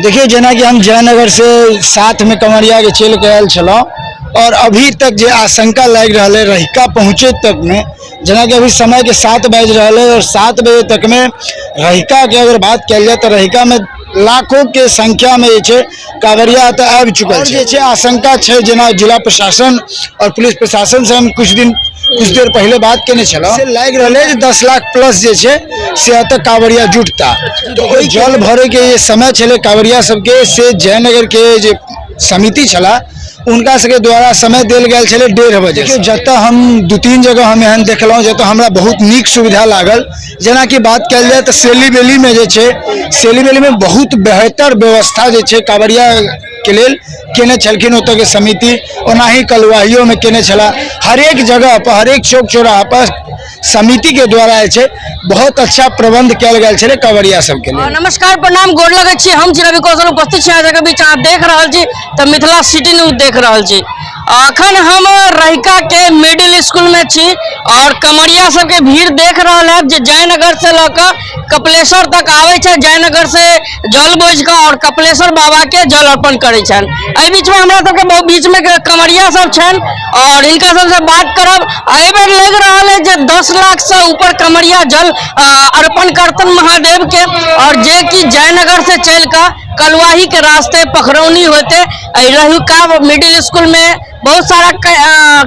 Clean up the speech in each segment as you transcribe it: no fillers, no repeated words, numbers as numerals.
देखिए जना कि हम जयनगर से साथ में कमरिया के चल के आयल छलौं और अभी तक जो आशंका लग रहा है रहिका पहुँचे तक में जना कि अभी समय के 7 बज रहा है और 7 बजे तक में रहिका के अगर बात कल जाए तो रहिका में लाखों के संख्या में कांवरिया तो आबि चुकल है। आशंका है जना जिला प्रशासन और पुलिस प्रशासन से हम कुछ देर पहले बात केने छलौं से लग रहा है 10 लाख प्लस से तक कांवरिया जुटता तो जल भरे के ये समय चले कांवरिया सबके से जयनगर के जो समिति छला उनका सबके द्वारा समय दिल गया 1:30 बजे जत हम 2-3 जगह हम यहाँ देखल जत हमरा बहुत निक सुविधा लागल। जना कि बात कल जाए तो सेली बेली में सेली बेली में बहुत बेहतर व्यवस्था कांवरिया के लेल केने छलखिन ओत के समिति ओना ही कलवाहियों में केने छला हर एक जगह पर हर एक चौक चौराहा पर समिति के द्वारा बहुत अच्छा प्रबंध किया गया कांवरिया सब के लिए। नमस्कार प्रणाम गोर लगे छी हम रवि कौशल उपस्थित छी अहाँ के बीच अहाँ देख रहा छी तो मिथिला सिटी न्यूज देख रहा छी। अखन हम रहिका के मिडिल स्कूल में छी और कमरिया सब के भीड़ देख रहा है जो जयनगर से लकर कपिलेश्वर तक आवे छे जयनगर से जल बोझ के और कपिलेश्वर बाबा के जल अर्पण करे छन। एहि बीच में हमरा सब के बीच में कमरिया सब छन और इनका सबसे बात करब। एहि बेर लग रहा है जे 10 लाख से ऊपर कमरिया जल अर्पण करतन महादेव के और जे कि जयनगर से चल कर कलवाही के रास्ते पखरौनी होते रहिका मिडिल स्कूल में बहुत सारा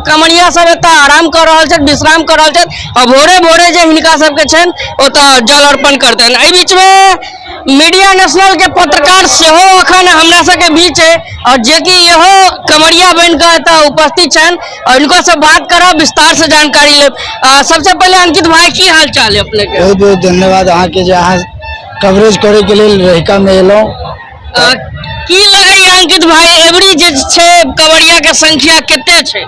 कमरिया सब आराम कर रहा है विश्राम कर रहा है और भोरे भोरे जो हिनका सबके छन ओतऽ जल अर्पण करते हैं। एहि बीच में मीडिया नेशनल के पत्रकार सेहो अखन हमरा सबके बीच है और जे कि यहो कमरिया बन के उपस्थित छन और इनको से बात करब विस्तार से जानकारी ले। सबसे पहले अंकित भाई की हाल चाल है अपने के? बहुत बहुत धन्यवाद अहाँ के जे अहाँ कवरेज करे के लिए रहिका में एलौं। की लगे अंकित भाई एवरी जे छे कमरिया के संख्या कितने छे?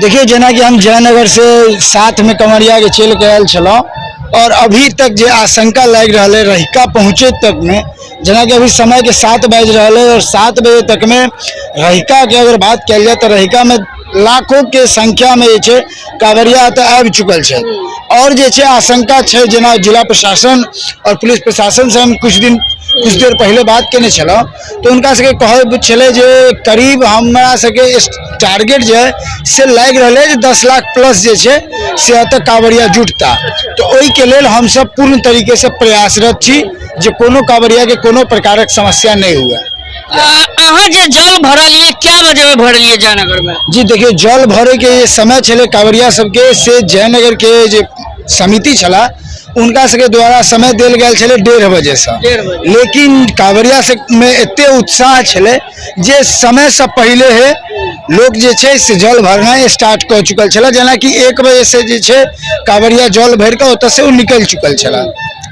देखिए जना कि हम जयनगर से साथ में कमरिया के चल के आयल छलौं और अभी तक जो आशंका लग रहा है रहिका पहुँचे तक में जना कि अभी समय के 7 बज रहा है और 7 बजे तक में रहिका के अगर बात कल जाए तो रहिका में लाखों के संख्या में कांवरिया तो आबि चुकल है और आशंका है जना जिला प्रशासन और पुलिस प्रशासन से हम कुछ देर पहले बात केने छलौं तो उनका सबके कहे छले जे करीब हमरा सबके टारगेट से लग रहा है 10 लाख प्लस से तक कांवरिया जुटता तो ओई के लेल हम सब पूर्ण तरीके से प्रयासरत छी जे कोनो कांवरिया के कोनो प्रकारक समस्या नहीं हुआ। अहाँ जे जल भरलिए क्या बजे में भरलिए जयनगर में? जी देखिए जल भरे के ये समय चले कांवरिया सबके से जयनगर के जो समिति छला उनका सबके द्वारा समय दिल गया 1:30 बजे से लेकिन कांवरिया से में एते उत्साह छले जे समय से पहले है लोग जे छे से जल भरना स्टार्ट कर चुकल छला जना कि 1 बजे से जे छे कांवरिया जल भर के ओत से वो निकल चुकल छला।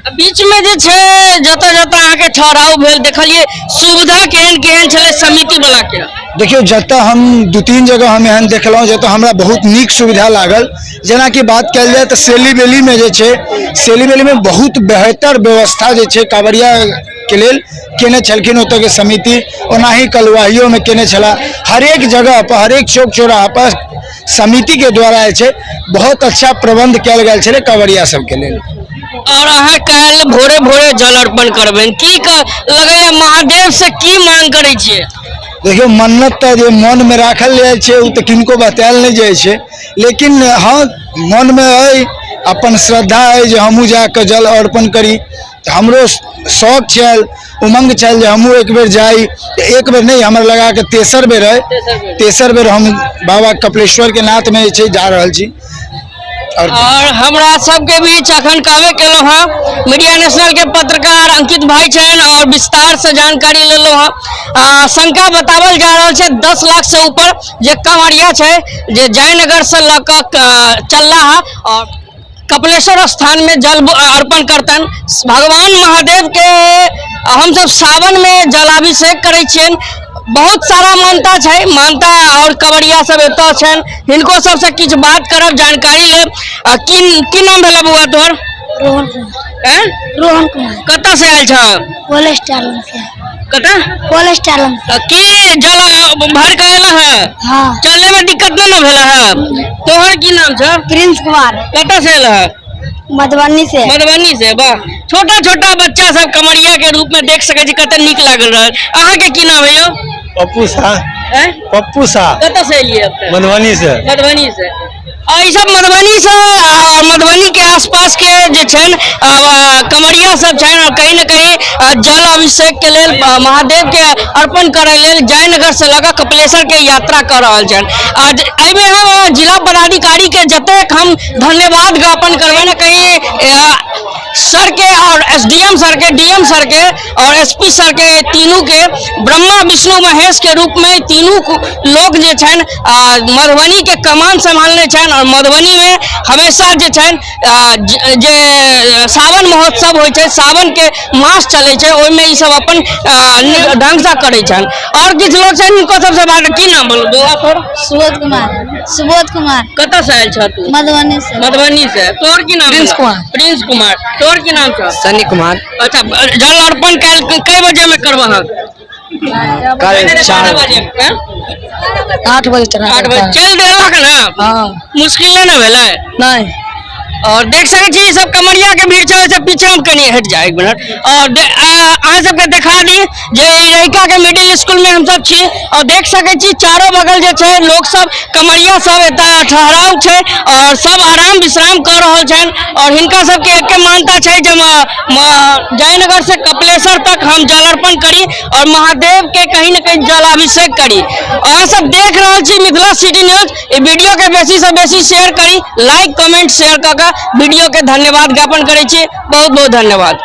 बीच में जे छे जता जता आहाँ के ठहराव भेल देखलिए सुविधा केहन केहन छले समिति वाला के? देखियो जता हम 2-3 जगह हम यहाँ देखल जत हमरा बहुत निक सुविधा लागल। जना कि बात कल जाए तो सेली बेली में सेली बेली में बहुत बेहतर व्यवस्था कांवरिया के लेल केने छलखिन ओत के समिति ओना ही कलवाहियों में केने छला हर एक जगह पर हर एक चौक चौराहा पर समिति के द्वारा बहुत अच्छा प्रबंध किया गया कांवरिया सब के लेल। और अहाँ कल भोरे भोरे जल अर्पण करबेन की लगे महादेव से की मांग करे छिए? देखियो मन्नत तो जो मन में राखल जाए छे उ तो किनको बतायल नहीं जाए छे लेकिन हाँ मन में है अपन श्रद्धा है जो हमू जाकर जल अर्पण करी हमरो शौक छल उमंग छल जो हमू एक बेर जाई एक बेर नहीं हमरा लगा के तेसर बेर हम बाबा कपिलेश्वर के नाथ में जा रहल छी। और हमरा सबके बीच अखन कहबे केलो हाँ मीडिया नेशनल के पत्रकार अंकित भाई छन और विस्तार से जानकारी लेलो हाँ। संख्या बतावल जा रहा है 10 लाख से ऊपर जे कांवरिया छे जे जयनगर से लकर चलला है और कपिलेश्वर स्थान में जल अर्पण करतन। भगवान महादेव के हम सब सावन में जलाभिषेक करे छियन बहुत सारा मानता और कवरिया सब एतो छन हिनको सबसे किछ बात करब जानकारी ले। की नाम भेला बुआ तोहर? रोहन कुमार। रोहन कुमार। कत्ता से आयल छ? कोलेस्ट्रॉल से। कत्ता? कोलेस्ट्रॉल। की जल भर के आला है? हां। चले में दिक्कत न भेला है? तोहर की नाम छ? प्रिंस कुमार। कत्ता से आला है? मधुबनी से मधुबनी से वाह छोटा छोटा बच्चा सब कमरिया के रूप में देख सके छी कते नीक लागल रहल अहाँ के की नाम है यो पप्पू शाह हैं पप्पू शाह कतऽ से एलियै अब तक मधुबनी से मधुबनी से आ ई सब मधुबनी से और मधुबनी के आसपास के जे छन कमरिया सब छन और कहीं न कहीं जल अभिषेक के लेल महादेव के अर्पण करे लेल जयनगर से लगा कपिलेश्वर के यात्रा कर रहल छन आज एहिमे हम जिला पदाधिकारी के जतेक हम धन्यवाद ज्ञापन करबे न कहीं सर के और एसडीएम सर के डीएम सर के और एसपी सर के तीनों के ब्रह्मा विष्णु महेश के रूप में तीनों लोग जे छन मधुबनी के कमान संभालने छन और मधुबनी में हमेशा जे छन जे सावन महोत्सव होइ छै सावन के मास चले छै ओइ में ई सब अपन ढंग से करे छन और किछ लोग छन इनको सबसे बात की नाम बोलो बौआ तोर सुबोध कुमार कतऽ से आयल छ तू मधुबनी से तोर की नाम प्रिंस कुमार तोर की नाम छ सनी कुमार अच्छा जल अर्पण कई बजे में करबह कल 4 बजे 8 बजे 8 बजे चल देलक ना मुश्किल नहीं भेलै नहीं और देख सके छी सब कमरिया के भीड़ छै से पीछे हम कनी हट जाए एक मिनट और अहाँ सबके दिखा दी जे लड़का के मिडिल स्कूल में हम सब छी और देख सके छी चारों बगल जे छै लोग सब कमरिया सब एता ठहराव छै और सब आराम विश्राम कर रहल छन और हिनका सब के एक मान्यता छै जे जयनगर से कपिलेश्वर तक हम जल अर्पण करी और महादेव के कहीं न कहीं जलाभिषेक करी अहाँ सब देख रहल छी मिथिला सिटी न्यूज ई वीडियो के बेसी से बेसी शेयर करी लाइक कमेंट शेयर क वीडियो के धन्यवाद ज्ञापन करे छी बहुत बहुत धन्यवाद।